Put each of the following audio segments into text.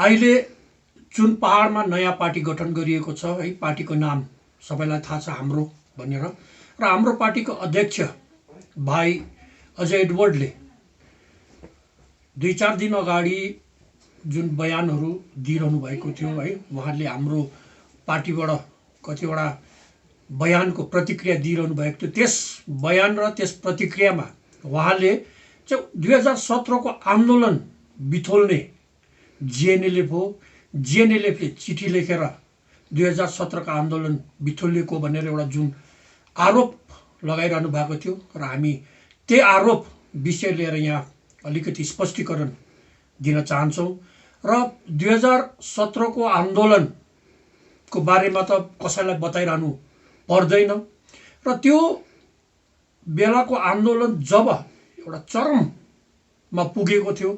अहिले जुन पहाडमा नयाँ पार्टी गठन गरिएको छ है, पार्टीको नाम सबैलाई थाहा छ हाम्रो भनेर, र हाम्रो पार्टीको अध्यक्ष भाइ अजय एडवर्डले 2-4 दिन अगाडि जुन बयानहरू दिइरहनु भएको थियो है, उहाँले हाम्रो पार्टीबाट कतिवटा बयानको प्रतिक्रिया दिइरहनु भएको थियो। त्यस बयान र त्यस प्रतिक्रियामा उहाँले चाहिँ 2017 को आन्दोलन बिथोल्ने जिएनएलएफ हो, जिएनएलएफले चिठी लेखेर 2017 का आन्दोलन बिथोलिएको भनेर एउटा जुन आरोप लगाइरहनु भएको थियो, र हामी त्यही आरोप विषय लिएर यहाँ अलिकति स्पष्टीकरण दिन चाहन्छौँ। र 2017 को आन्दोलनको बारेमा त कसैलाई बताइरहनु पर्दैन, र त्यो बेलाको आन्दोलन जब एउटा चरममा पुगेको थियो,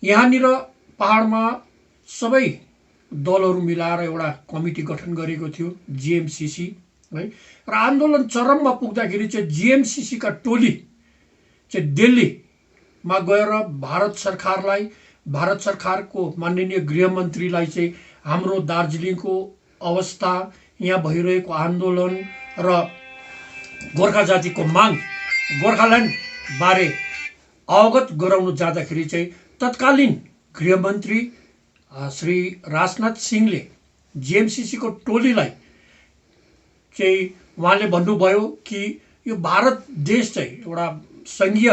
यहाँनिर पहाडमा सबै दलहरू मिलाएर एउटा कमिटी गठन गरेको थियो जिएमसिसी है, र आन्दोलन चरममा पुग्दाखेरि चाहिँ जिएमसिसी का टोली चाहिँ दिल्लीमा गएर भारत सरकारको माननीय गृहमन्त्रीलाई चाहिँ हाम्रो दार्जिलिङको अवस्था, यहाँ भइरहेको आन्दोलन र गोर्खा जातिको माग, गोर्खाल्यान्ड बारे अवगत गराउन जाँदाखेरि चाहिँ तत्कालीन गृहमन्त्री श्री राजनाथ सिंहले जिएमसिसी को टोलीलाई चाहिँ उहाँले भन्नुभयो कि यो भारत देश चाहिँ एउटा संघीय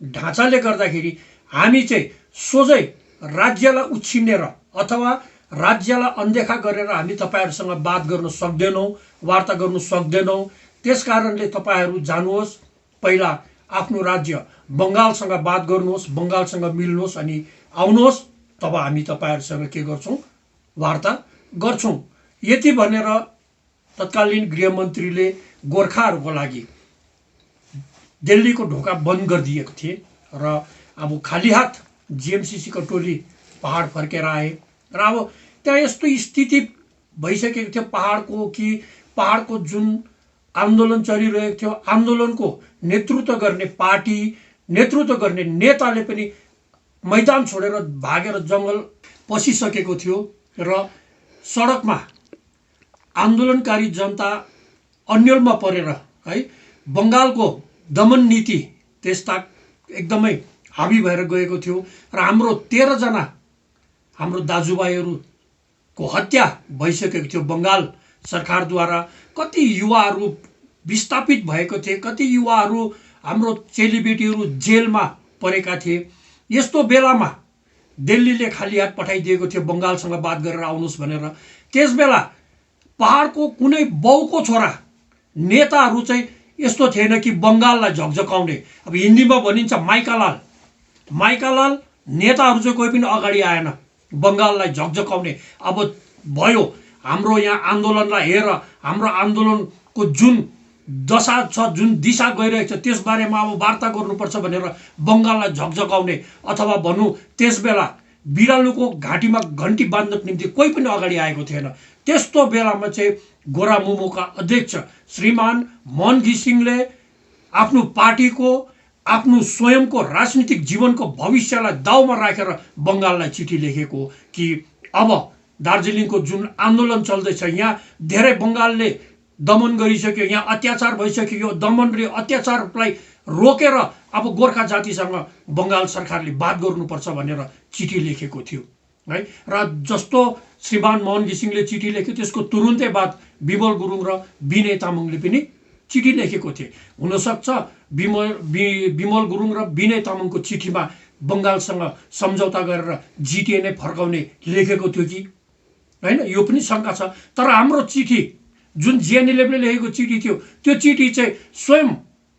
ढाँचाले गर्दाखेरि हामी चाहिँ सोझै राज्यलाई उछिन्नेर अथवा राज्यलाई अनदेखा गरेर हामी तपाईहरुसँग बात गर्न सक्दैनौं, वार्ता गर्न सक्दैनौं। त्यसकारणले तपाईहरु जानुहोस्, पहिला आफ्नो राज्य बंगालसँग बात गर्नुहोस्, बंगालसँग मिल्नुहोस् अनि आउनुहोस्, तब हामी तपाईहरुसँग के गर्छौं, वार्ता गर्छौं। यति भनेर तत्कालीन गृहमन्त्रीले गोर्खाहरुको लागि दिल्लीको ढोका बन्द गरिदिएको थिए, र अब खाली हात जिएमसिसी को टोली पहाड फर्केर आए। र अब त्यहाँ यस्तो स्थिति भइसकेको थियो पहाडको कि पहाडको जुन आन्दोलन चलिरहेको थियो, आन्दोलनको नेतृत्व गर्ने पार्टी, नेतृत्व गर्ने नेताले पनि मैदान छोडेर भागेर जंगल पसिसकेको थियो, र सडकमा आन्दोलनकारी जनता अन्यलमा परेर है बंगालको दमन नीति त्यस्ता एकदमै हावी भएर गएको थियो, र हाम्रो 13 जना हाम्रो दाजुभाइहरुको हत्या भइसकेको थियो बंगाल सरकारद्वारा। कति युवाहरु विस्थापित भएको थिए, कति युवाहरु हाम्रो चेलीबेटीहरु जेलमा परेका थिए। यस्तो बेलामा दिल्लीले खाली हात पठाइदिएको थियो बंगालसँग बात गरेर आउनुस् भनेर। त्यसबेला पहाडको कुनै बाउको छोरा नेताहरु चाहिँ यस्तो थिएन कि बंगाललाई झकझकाउने, अब हिन्दीमा भनिन्छ माइकालाल, माइकालाल नेताहरु चाहिँ कोही पनि अगाडि आएन बंगाललाई झकझकाउने। अब भयो हाम्रो यहाँ आन्दोलनलाई हेर, हाम्रो आन्दोलनको जुन दशा छ, जुन दिशा गइरहेको छ त्यसबारेमा अब वार्ता गर्नुपर्छ भनेर बंगाललाई झकझकाउने, अथवा भनौं त्यसबेला बिरालुको घाँटीमा घण्टी बाँध्नको निम्ति कोही पनि अगाडि आएको थिएन। त्यस्तो बेलामा चाहिँ गोरामुमोका अध्यक्ष श्रीमान मोहन घिसिङले आफ्नो पार्टीको, आफ्नो स्वयंको राजनीतिक जीवनको भविष्यलाई दाउमा राखेर बंगाललाई चिठी लेखेको कि अब दार्जिलिङको जुन आन्दोलन चल्दैछ, यहाँ धेरै बंगालले दमन गरिसक्यो, यहाँ अत्याचार भइसक्यो, यो दमन र अत्याचारलाई रोकेर अब गोर्खा जातिसँग बंगाल सरकारले बात गर्नुपर्छ भनेर चिठी लेखेको थियो है। र जस्तो श्रीमान मोहन घिसिङले चिठी लेख्यो त्यसको तुरुन्तै बाद विमल गुरुङ र विनय तामाङले पनि चिठी लेखेको थिए। हुन सक्छ विमल गुरुङ र विनय तामाङको चिठीमा बंगालसँग सम्झौता गरेर जिटिए नै फर्काउने लेखेको थियो कि हैन, यो पनि शंका छ। तर हाम्रो चिठी जुन जिएनएलएफले लेखेको चिठी थियो, त्यो चिठी चाहिँ स्वयं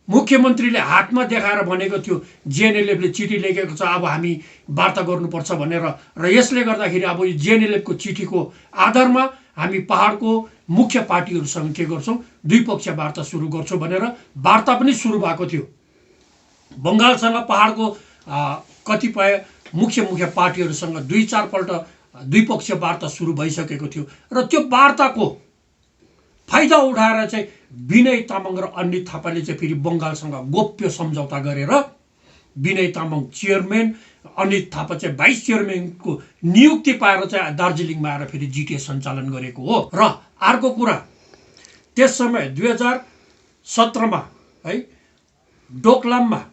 मुख्यमन्त्रीले हातमा देखाएर भनेको थियो जिएनएलएफले चिठी लेखेको छ, अब हामी वार्ता गर्नुपर्छ भनेर। र यसले गर्दाखेरि अब यो जिएनएलएफको चिठीको आधारमा हामी पहाडको मुख्य पार्टीहरुसँग के गर्छौं, द्विपक्षीय वार्ता सुरु गर्छौं भनेर वार्ता पनि सुरु भएको थियो। बंगालसँग पहाडको कतिपय मुख्य पार्टीहरुसँग 2-4 पल्ट द्विपक्षीय वार्ता सुरु भइसकेको थियो, र त्यो वार्ताको फाइदा उठाएर चाहिँ विनय तामाङ र अनित थापाले चाहिँ फेरि बंगालसँग गोप्य सम्झौता गरेर विनय तामाङ चेयरम्यान अनित थापा चाहिँ भाइस चेयरम्यानको नियुक्ति पाएर चाहिँ दार्जिलिङमा आएर फेरि जिटिए सञ्चालन गरेको हो। र अर्को कुरा, त्यस समय 2017मा है डोकलाममा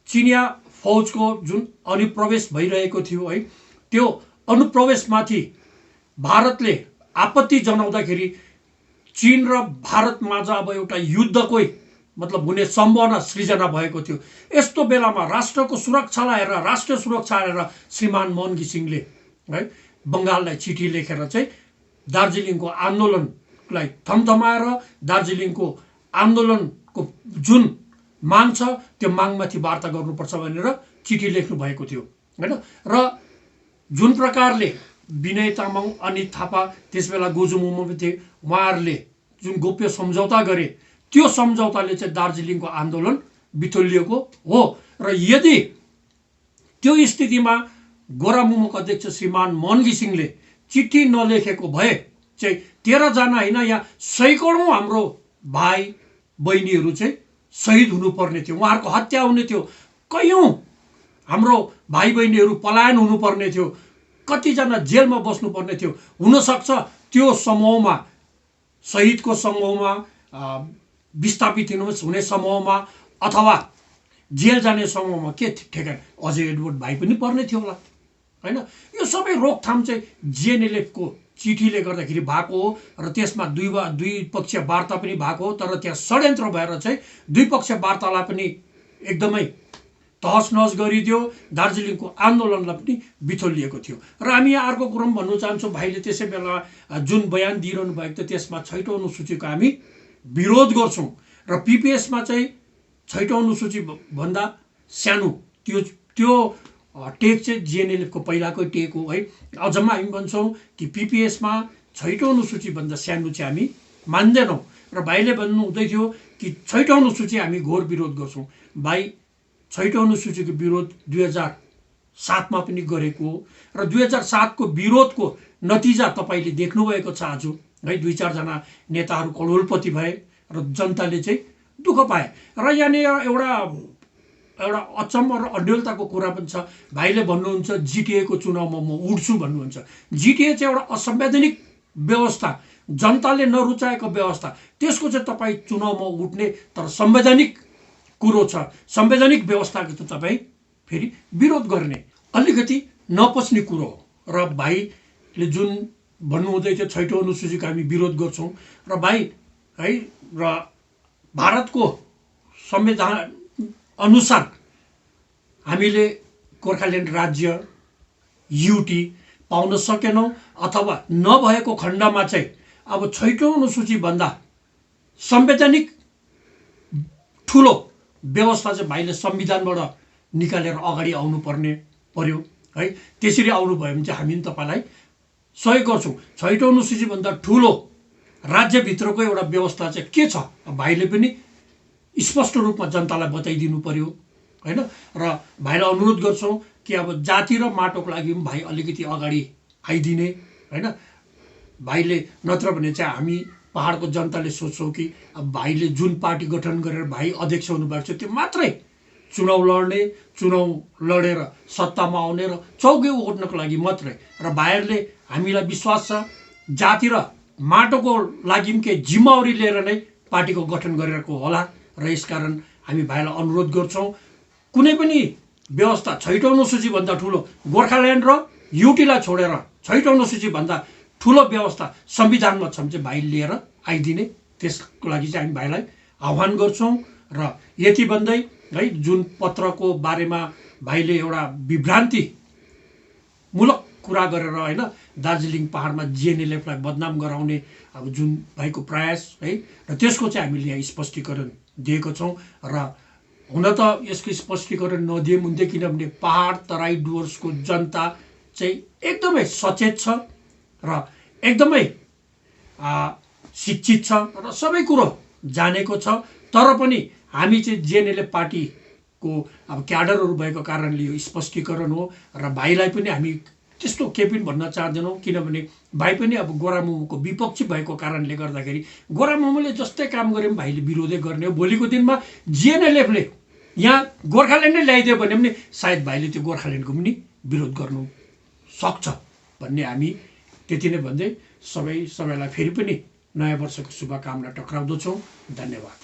चिनिया फौजको जुन अनुप्रवेश भइरहेको थियो है, त्यो अनुप्रवेशमाथि भारतले आपत्ति जनाउँदाखेरि चीन र भारत माझ अब एउटा युद्धकै मतलब हुने सम्भावना सृजना भएको थियो। यस्तो बेलामा राष्ट्रको सुरक्षालाई हेरेर, राष्ट्रिय सुरक्षा हेरेर श्रीमान मोहन घिसिङले है बङ्गाललाई चिठी लेखेर चाहिँ दार्जिलिङको आन्दोलनलाई थमथमाएर दार्जिलिङको आन्दोलनको जुन माग छ त्यो मागमाथि वार्ता गर्नुपर्छ भनेर चिठी लेख्नु भएको थियो हैन। र जुन प्रकारले विनय तामाङ, अनित थापा, त्यसबेला गोजु मोमो थिए, उहाँहरूले जुन गोप्य सम्झौता गरे त्यो सम्झौताले चाहिँ दार्जिलिङको आन्दोलन बिथोलिएको हो। र यदि त्यो स्थितिमा गोरामुमोका अध्यक्ष श्रीमान मोहन घिसिङले चिठी नलेखेको भए चाहिँ 13 जना होइन, यहाँ सैकडौँ हाम्रो भाइ बहिनीहरू चाहिँ शहीद हुनुपर्ने थियो, उहाँहरूको हत्या हुने थियो, कयौँ हाम्रो भाइ बहिनीहरू पलायन हुनुपर्ने थियो, कतिजना जेलमा बस्नुपर्ने थियो। हुनसक्छ त्यो समूहमा, शहीदको समूहमा, विस्थापित हुने समूहमा अथवा जेल जाने समूहमा के ठेगान अजय एडवर्ड भाइ पनि पर्ने थियो होला हैन। यो सबै रोकथाम चाहिँ जिएनएलएफको चिठीले गर्दाखेरि भएको हो। र त्यसमा दुई पक्षीय वार्ता पनि भएको हो। तर त्यहाँ षड्यन्त्र भएर चाहिँ द्विपक्षीय वार्तालाई पनि एकदमै तहस नहस गरिदियो, दार्जिलिङको आन्दोलनलाई पनि बिथोलिएको थियो। र हामी यहाँ अर्को कुरो भन्नु चाहन्छौँ, भाइले त्यसै बेला जुन बयान दिइरहनु भएको थियो त्यसमा 6औं अनुसूचीको हामी विरोध गर्छौँ। र पिपिएसमा चाहिँ 6औं अनुसूची भन्दा सानो त्यो टेक चाहिँ जिएनएलएफको पहिलाकै टेक हो है। अझमा हामी भन्छौँ कि पिपिएसमा 6औं अनुसूची भन्दा सानो चाहिँ हामी मान्दैनौँ। र भाइले भन्नु हुँदै थियो कि 6औं अनुसूची हामी घोर विरोध गर्छौँ। भाइ 6औं अनुसूचीको विरोध 2007मा पनि गरेको हो। र 2007 को विरोधको नतिजा तपाईँले देख्नुभएको छ आज है। 2-4 जना नेताहरू कलोलपति भए र जनताले चाहिँ दुःख पाए। र यहाँनिर एउटा अचम्म र अड्यलताको कुरा पनि छ। भाइले भन्नुहुन्छ जिटिएको चुनावमा म उड्छु भन्नुहुन्छ। जिटिए चाहिँ एउटा असंवैधानिक व्यवस्था, जनताले नरुचाएको व्यवस्था, त्यसको चाहिँ तपाईँ चुनावमा उठ्ने तर संवैधानिक कुरो छ, संवैधानिक व्यवस्थाको त तपाईँ फेरि विरोध गर्ने अलिकति नपच्ने कुरो हो। र भाइले जुन भन्नुहुँदै थियो 6औं अनुसूचीको हामी विरोध गर्छौँ। र भाइ है र भारतको संविधान अनुसार हामीले गोर्खाल्यान्ड राज्य युटी पाउन सकेनौँ, अथवा नभएको खण्डमा चाहिँ अब 6औं अनुसूची भन्दा संवैधानिक ठुलो व्यवस्था चाहिँ भाइले संविधानबाट निकालेर अगाडि आउनु पर्यो है। त्यसरी आउनु भयो भने चाहिँ हामी तपाईलाई सहयोग गर्छौँ। 6औं अनुसूची भन्दा ठुलो राज्यभित्रको एउटा व्यवस्था चाहिँ के छ भाइले पनि स्पष्ट रूपमा जनतालाई बताइदिनु पर्यो हैन। र भाइलाई अनुरोध गर्छौँ कि अब जाति र माटोको लागि पनि भाइ अलिकति अगाडि आइदिने हैन। भाइले नत्र भने चाहिँ हामी पहाडको जनताले सोच्छौँ कि अब भाइले जुन पार्टी गठन गरेर भाइ अध्यक्ष हुनुभएको छ त्यो मात्रै चुनाव लडेर सत्तामा आउने र चौकी ओढ्नको लागि मात्रै। र भाइहरूले हामीलाई विश्वास छ जाति र माटोको लागि पनि केही जिम्मेवारी लिएर नै पार्टीको गठन गरेको होला। र यसकारण हामी भाइलाई अनुरोध गर्छौँ कुनै पनि व्यवस्था 6औं अनुसूची भन्दा ठुलो गोर्खाल्यान्ड र युटीलाई छोडेर 6औं अनुसूची भन्दा ठुलो व्यवस्था संविधानमा छ भने चाहिँ भाइ लिएर आइदिने, त्यसको लागि चाहिँ हामी भाइलाई आह्वान गर्छौँ। र यति भन्दै है जुन पत्रको बारेमा भाइले एउटा विभ्रान्तिमूलक कुरा गरेर हैन दार्जिलिङ पहाडमा जिएनएलएफलाई बदनाम गराउने अब जुन भाइको प्रयास है र त्यसको चाहिँ हामीले यहाँ स्पष्टीकरण दिएको छौँ। र हुन त यसको स्पष्टीकरण नदिए हुन्थ्यो, किनभने पहाड तराई डुवर्सको जनता चाहिँ एकदमै सचेत छ र एकदमै शिक्षित छ र सबै कुरो जानेको छ। तर पनि हामी चाहिँ जिएनएलएफ पार्टीको अब क्याडरहरू भएको कारणले यो स्पष्टीकरण हो। र भाइलाई पनि हामी त्यस्तो केही पनि भन्न चाहदैनौँ, किनभने भाइ पनि अब गोरामुमोको विपक्षी भएको कारणले गर्दाखेरि गोरामुमोले जस्तै काम गरे पनि भाइले विरोधै गर्ने हो। भोलिको दिनमा जिएनएलएफले यहाँ गोर्खाल्यान्ड नै ल्याइदियो भने पनि सायद भाइले त्यो गोर्खाल्यान्डको पनि विरोध गर्नु सक्छ भन्ने हामी त्यति नै भन्दै सबैलाई फेरि पनि नयाँ वर्षको शुभकामना टक्राउँदछौँ। धन्यवाद।